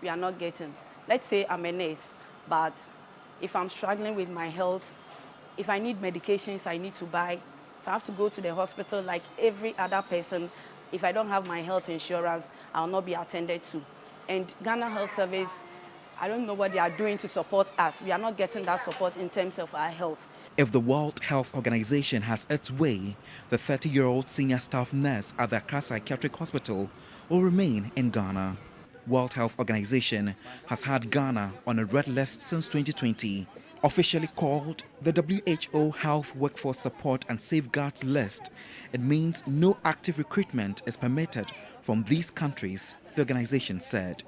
we are not getting. Let's say I'm a nurse, but if I'm struggling with my health, if I need medications I need to buy, if I have to go to the hospital like every other person, if I don't have my health insurance, I'll not be attended to. And Ghana Health Service, I don't know what they are doing to support us. We are not getting that support in terms of our health. If the World Health Organization has its way, the 30-year-old senior staff nurse at the Accra Psychiatric Hospital will remain in Ghana. World Health Organization has had Ghana on a red list since 2020. Officially called the WHO Health Workforce Support and Safeguards List, it means no active recruitment is permitted from these countries, the organization said.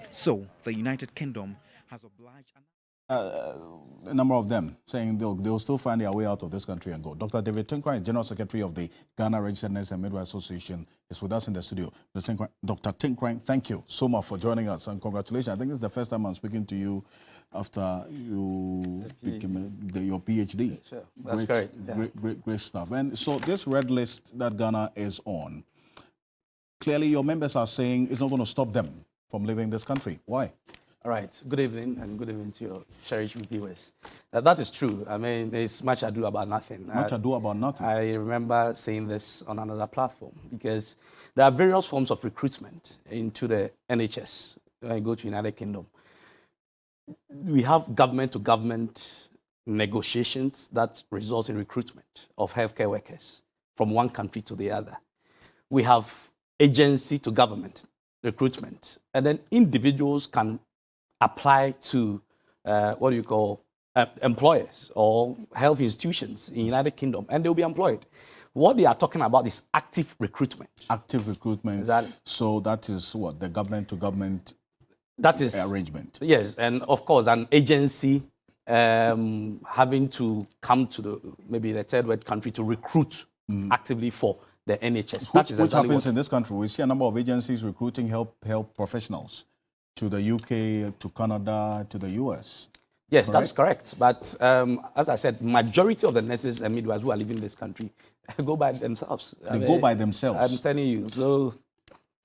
So, the United Kingdom has obliged a number of them saying they'll still find their way out of this country and go. Dr. David Tinkrine, General Secretary of the Ghana Registered Nurses and Midwives Association, is with us in the studio. Dr. Tinkrine, thank you so much for joining us and congratulations. I think it's the first time I'm speaking to you after you became your PhD. Sure, that's great. Yeah. Great stuff. And so this red list that Ghana is on, clearly your members are saying it's not going to stop them from leaving this country. Why? All right. Good evening, and good evening to your cherished viewers. That is true. I mean, there's much ado about nothing. Much ado about nothing. I remember saying this on another platform because there are various forms of recruitment into the NHS. When I go to United Kingdom, we have government-to-government negotiations that result in recruitment of healthcare workers from one country to the other. We have agency-to-government recruitment, and then individuals can apply to what do you call employers or health institutions in the United Kingdom, and they'll be employed. What they are talking about is active recruitment. Active recruitment. Exactly. So that is what, the government-to-government arrangement. Yes, and of course, an agency having to come to maybe the third world country to recruit actively for the NHS. Which happens in this country. We see a number of agencies recruiting health professionals to the UK, to Canada, to the US. Yes, that's correct. But as I said, majority of the nurses and midwives who are living in this country go by themselves. They go by themselves. I'm telling you. So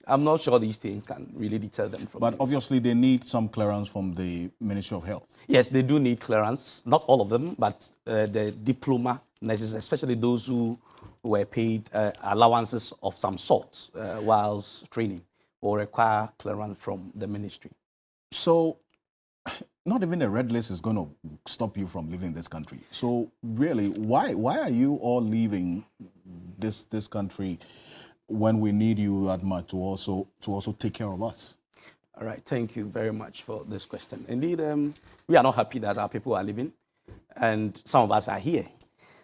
I'm not sure these things can really deter them from. But obviously, they need some clearance from the Ministry of Health. Yes, they do need clearance. Not all of them, but the diploma nurses, especially those who were paid allowances of some sort whilst training, will require clearance from the ministry. So, not even a red list is going to stop you from leaving this country. So, really, why are you all leaving this country when we need you that much to also take care of us? All right, thank you very much for this question. Indeed, we are not happy that our people are leaving, and some of us are here.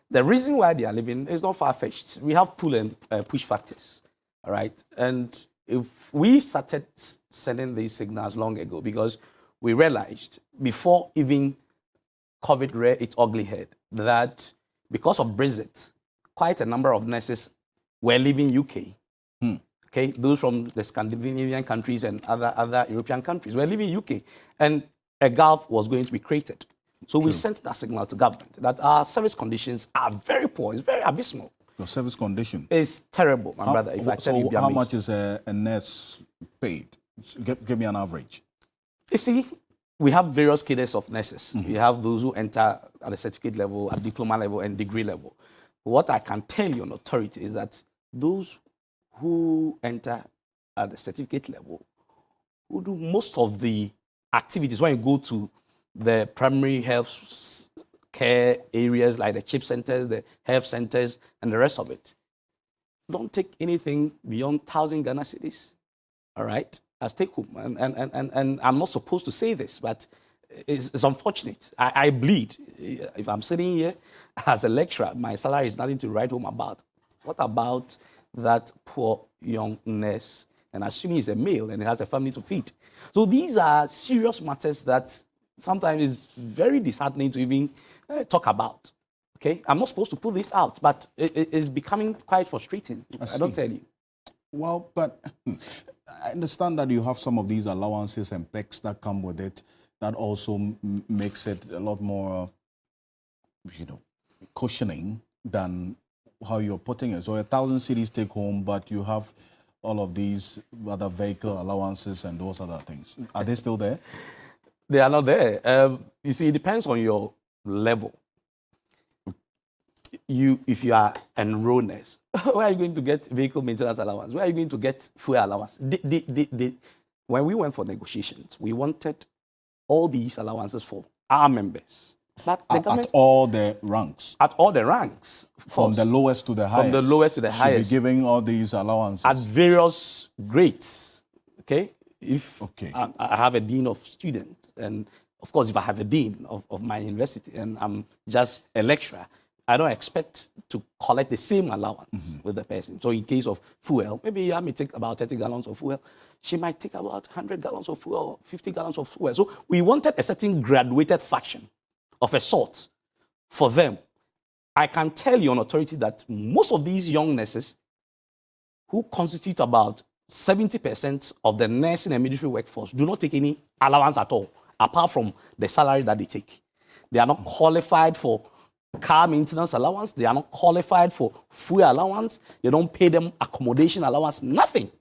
The reason why they are leaving is not far-fetched. We have pull and push factors, all right? And if we started sending these signals long ago, because we realized before even COVID reared its ugly head, that because of Brexit, quite a number of nurses were leaving UK. Okay, those from the Scandinavian countries and other European countries were leaving UK, and a gulf was going to be created. So we sent that signal to government that our service conditions are very poor. It's very abysmal. Your service condition is terrible, my brother. If I tell you, how much is a nurse paid? Give me an average. You see, we have various cadres of nurses. We have those who enter at the certificate level, at diploma level, and degree level. What I can tell you on authority is that those who enter at the certificate level who do most of the activities when you go to the primary health care areas like the CHIP centers, the health centers, and the rest of it. Don't take anything beyond 1,000 Ghana cedis, all right, as take home. And I'm not supposed to say this, but it's unfortunate. I bleed. If I'm sitting here as a lecturer, my salary is nothing to write home about. What about that poor young nurse? And assuming he's a male and he has a family to feed. So these are serious matters that sometimes is very disheartening to even talk about. Okay, I'm not supposed to put this out, but it's becoming quite frustrating. I don't tell you. Well, but I understand that you have some of these allowances and perks that come with it. That also makes it a lot more, cushioning than how you're putting it. So 1,000 cedis take home, but you have all of these other vehicle allowances and those other things? Are they still there? They are not there. You see, it depends on your level. If you are enrolled nurse, where are you going to get vehicle maintenance allowance? Where are you going to get fuel allowance? When we went for negotiations, we wanted all these allowances for our members. But the government, at all the ranks? At all the ranks. From the lowest to the highest? From the lowest to the highest. Should be giving all these allowances? At various grades, okay? If I have a dean of students, and of course, if I have a dean of my university and I'm just a lecturer, I don't expect to collect the same allowance with the person. So in case of fuel, maybe I may take about 30 gallons of fuel. She might take about 100 gallons of fuel, 50 gallons of fuel. So we wanted a certain graduated fraction of a sort for them. I can tell you on authority that most of these young nurses, who constitute about 70% of the nursing and midwifery workforce, do not take any allowance at all, apart from the salary that they take. They are not qualified for car maintenance allowance. They are not qualified for fuel allowance. They don't pay them accommodation allowance, nothing.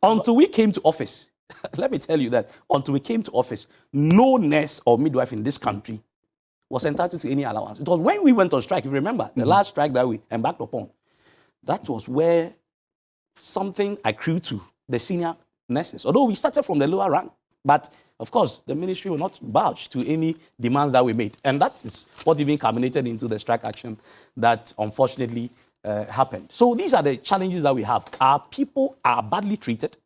Until we came to office, let me tell you that until we came to office, no nurse or midwife in this country was entitled to any allowance. It was when we went on strike, if you remember, the last strike that we embarked upon, that was where something accrued to the senior nurses. Although we started from the lower rank, but of course, the ministry will not budge to any demands that we made. And that is what even culminated into the strike action that unfortunately happened. So these are the challenges that we have. Our people are badly treated.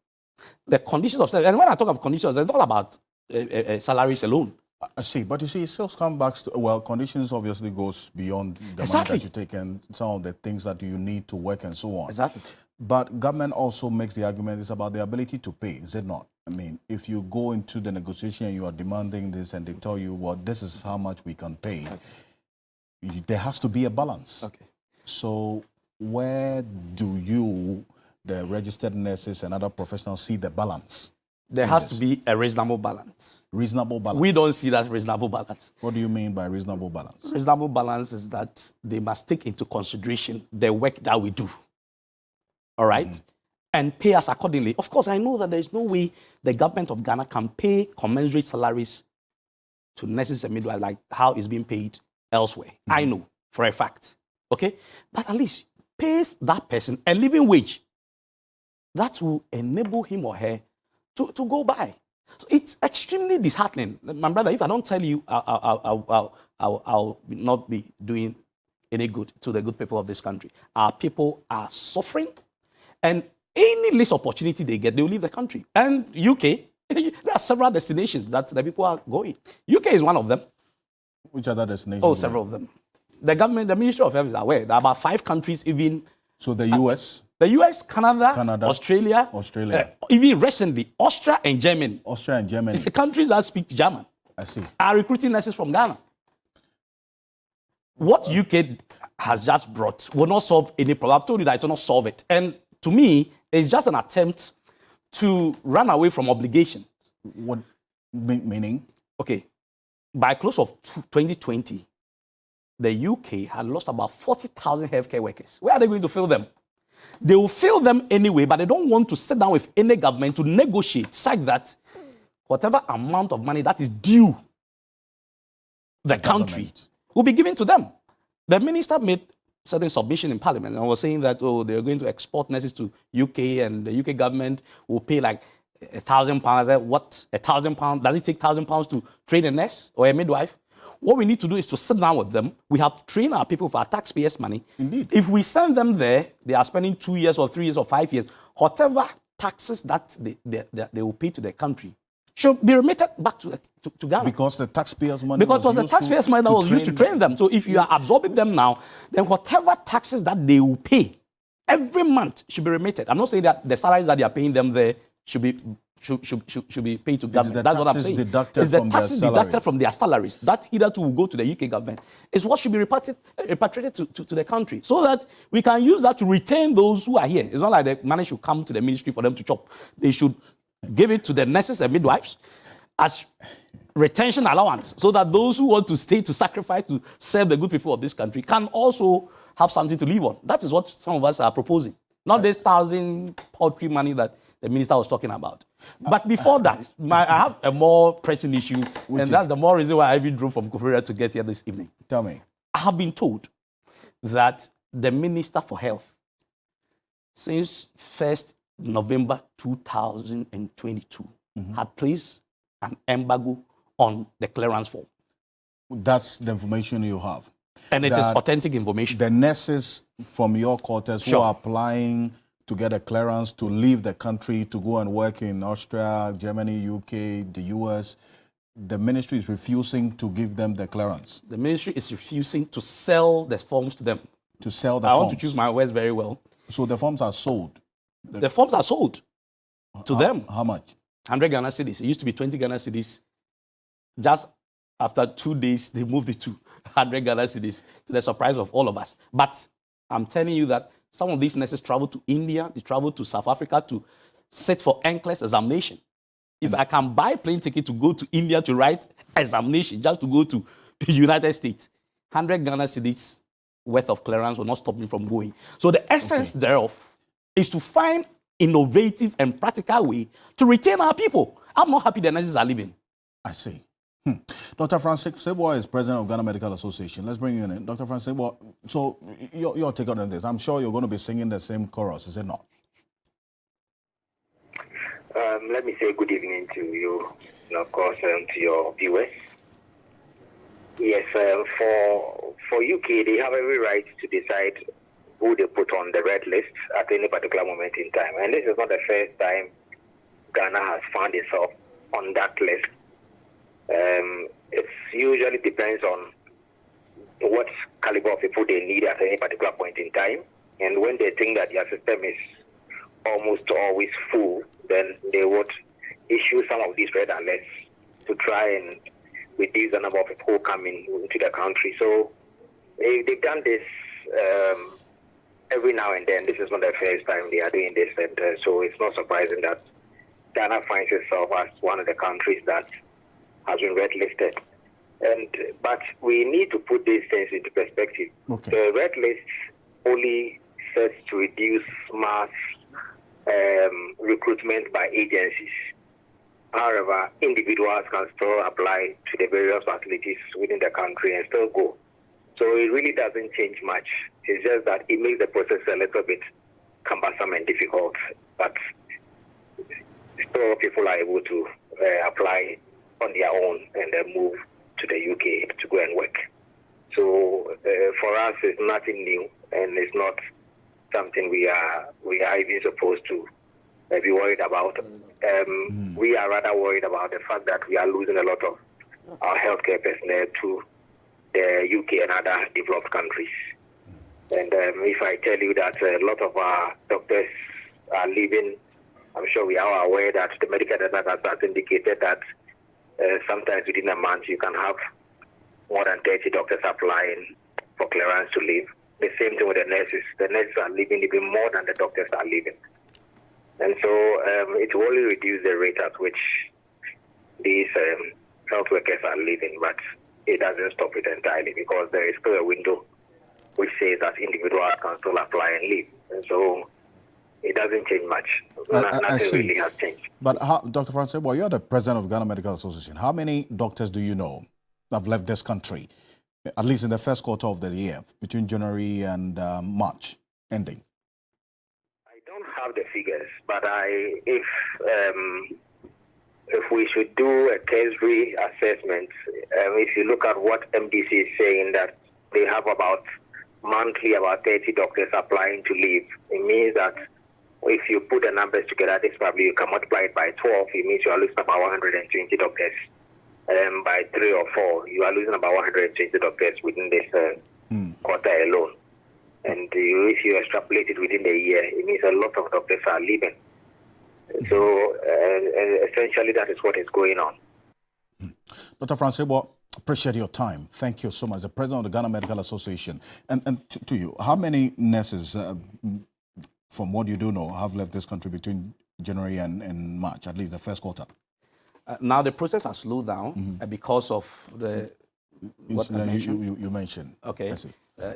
The conditions of service, and when I talk of conditions, it's not about salaries alone. I see, but you see, it still comes back to, well, conditions obviously goes beyond the money that you take and some of the things that you need to work and so on. Exactly. But government also makes the argument it's about the ability to pay, is it not? I mean, if you go into the negotiation and you are demanding this and they tell you, well, this is how much we can pay, there has to be a balance. Okay. So where do you, the registered nurses and other professionals, see the balance? There has to be a reasonable balance. Reasonable balance? We don't see that reasonable balance. What do you mean by reasonable balance? Reasonable balance is that they must take into consideration the work that we do. All right? And pay us accordingly. Of course, I know that there is no way the government of Ghana can pay commensurate salaries to nurses and midwives like how it's being paid elsewhere. I know for a fact. Okay? But at least pay that person a living wage that will enable him or her to go by. So it's extremely disheartening. My brother, if I don't tell you, I'll not be doing any good to the good people of this country. Our people are suffering, and any least opportunity they get, they will leave the country. And UK, there are several destinations that the people are going. UK is one of them. Which other destinations? Oh, several of them. The government, the Ministry of Health is aware. There are about 5 countries even. So the US? The US, Canada, Australia. Even recently, Austria and Germany. Austria and Germany. The countries that speak German. I see. Are recruiting nurses from Ghana. What UK has just brought will not solve any problem. I've told you that it will not solve it. And to me, it's just an attempt to run away from obligation. What meaning? Okay. By close of 2020, the UK had lost about 40,000 healthcare workers. Where are they going to fill them? They will fill them anyway, but they don't want to sit down with any government to negotiate such that whatever amount of money that is due the country will be given to them. The minister made certain submission in parliament and was saying that, oh, they're going to export nurses to UK and the UK government will pay like £1,000. What? £1,000? Does it take £1,000 to train a nurse or a midwife? What we need to do is to sit down with them. We have trained our people for our taxpayers' money. Indeed. If we send them there, they are spending 2 years or 3 years or 5 years. Whatever taxes that they will pay to the country should be remitted back to Ghana. Because the taxpayers' money Because it was the taxpayers' money that was used to train them. So if you are absorbing them now, then whatever taxes that they will pay every month should be remitted. I'm not saying that the salaries that they are paying them there should be paid to government. That's what I'm saying. Deducted it's the from taxes their deducted from their salaries. That hitherto will go to the UK government. It's what should be repatriated to the country so that we can use that to retain those who are here. It's not like the money should come to the ministry for them to chop. They should give it to the nurses and midwives as retention allowance so that those who want to stay to sacrifice to serve the good people of this country can also have something to live on. That is what some of us are proposing. Not this 1,000 paltry money that the minister was talking about. But before that, I have a more pressing issue, and that's the more reason why I even drove from Korea to get here this evening. Tell me. I have been told that the Minister for Health, since 1st November 2022, had placed an embargo on the clearance form. That's the information you have. And it is authentic information. The nurses from your quarters who are applying to get a clearance to leave the country to go and work in Austria, Germany, UK, the US, the ministry is refusing to give them the clearance. The ministry is refusing to sell the forms to them. To sell the forms. I want to choose my words very well. So the forms are sold? The forms are sold to them. How much? 100 Ghana cedis. It used to be 20 Ghana cedis. Just after 2 days, they moved it to 100 Ghana cedis, to the surprise of all of us. But I'm telling you that some of these nurses travel to India, they travel to South Africa to sit for NCLEX examination. If I can buy plane ticket to go to India to write examination, just to go to United States, 100 Ghana cedis worth of clearance will not stop me from going. So the essence thereof is to find innovative and practical way to retain our people. I'm not happy the nurses are leaving. I see. Dr. Francis Sebo is president of Ghana Medical Association. Let's bring you in. Dr. Francis Sebo, so your take on this. I'm sure you're going to be singing the same chorus, is it not? Let me say good evening to you, and of course, to your viewers. Yes, for UK, they have every right to decide who they put on the red list at any particular moment in time. And this is not the first time Ghana has found itself on that list. It usually depends on what caliber of people they need at any particular point in time. And when they think that their system is almost always full, then they would issue some of these red alerts to try and reduce the number of people coming into the country. So they've done this every now and then. This is not the first time they are doing this, and so it's not surprising that Ghana finds itself as one of the countries that has been red listed. But we need to put these things into perspective. Okay. The red list only serves to reduce mass recruitment by agencies. However, individuals can still apply to the various facilities within the country and still go. So it really doesn't change much. It's just that it makes the process a little bit cumbersome and difficult. But still people are able to apply on their own and then move to the UK to go and work. So for us, it's nothing new, and it's not something we are even supposed to be worried about. We are rather worried about the fact that we are losing a lot of our healthcare personnel to the UK and other developed countries. And if I tell you that a lot of our doctors are leaving, I'm sure we are aware that the medical data has indicated that sometimes within a month you can have more than 30 doctors applying for clearance to leave. The same thing with the nurses. The nurses are leaving even more than the doctors are leaving. And so it will only reduce the rate at which these health workers are leaving, but it doesn't stop it entirely because there is still a window which says that individuals can still apply and leave. And so it doesn't change much. Nothing really has changed. But Dr. Francis, well, you're the president of Ghana Medical Association. How many doctors do you know have left this country, at least in the first quarter of the year, between January and March ending? I don't have the figures, but if we should do a cursory assessment, if you look at what MDC is saying, that they have about monthly about 30 doctors applying to leave, it means that if you put the numbers together, this probably you can multiply it by 12, it means you are losing about 120 doctors. By 3 or 4, you are losing about 120 doctors within this quarter alone. And if you extrapolate it within the year, it means a lot of doctors are leaving. So essentially that is what is going on. Dr. Francis, well, appreciate your time. Thank you so much. The president of the Ghana Medical Association. And to you, how many nurses, from what you do know, have left this country between January and March, at least the first quarter? Now the process has slowed down because of the incident you mentioned. Okay.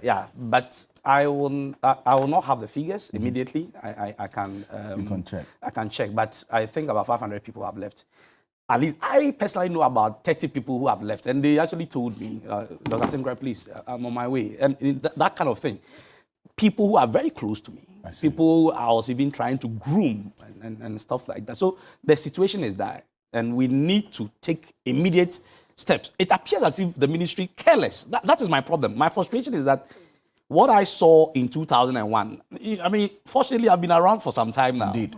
Yeah, but I will not have the figures immediately. I can You can check. I can check, but I think about 500 people have left. At least I personally know about 30 people who have left, and they actually told me, Dr. Tinkran, please, I'm on my way, and that kind of thing. People who are very close to me, people I was even trying to groom and stuff like that. So the situation is that, and we need to take immediate steps. It appears as if the ministry careless. That is my problem. My frustration is that what I saw in 2001, I mean, fortunately, I've been around for some time now. Indeed.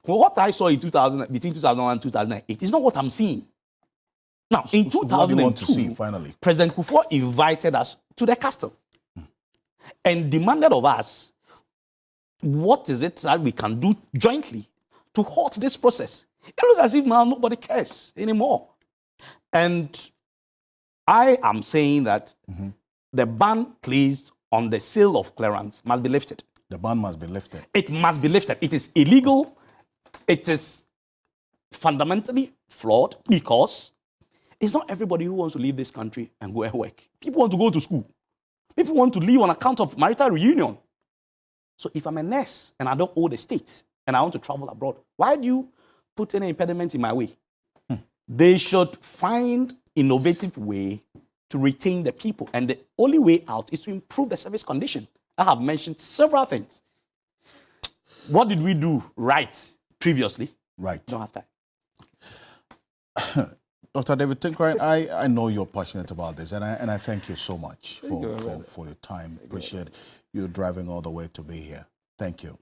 What I saw in between 2001 and 2008 is not what I'm seeing. Now, in So what do you want to 2002, see, finally? President Kufuor invited us to the castle and demanded of us, what is it that we can do jointly to halt this process? It looks as if now nobody cares anymore. And I am saying that the ban placed on the sale of clearance must be lifted. The ban must be lifted. It must be lifted. It is illegal. It is fundamentally flawed because it's not everybody who wants to leave this country and go and work. People want to go to school. People want to leave on account of marital reunion. So if I'm a nurse and I don't owe the state and I want to travel abroad, why do you put any impediment in my way? They should find innovative way to retain the people. And the only way out is to improve the service condition. I have mentioned several things. What did we do right previously? Right. Don't have time. Dr. David Tinkran, I know you're passionate about this, and I thank you so much for your time. Appreciate you driving all the way to be here. Thank you.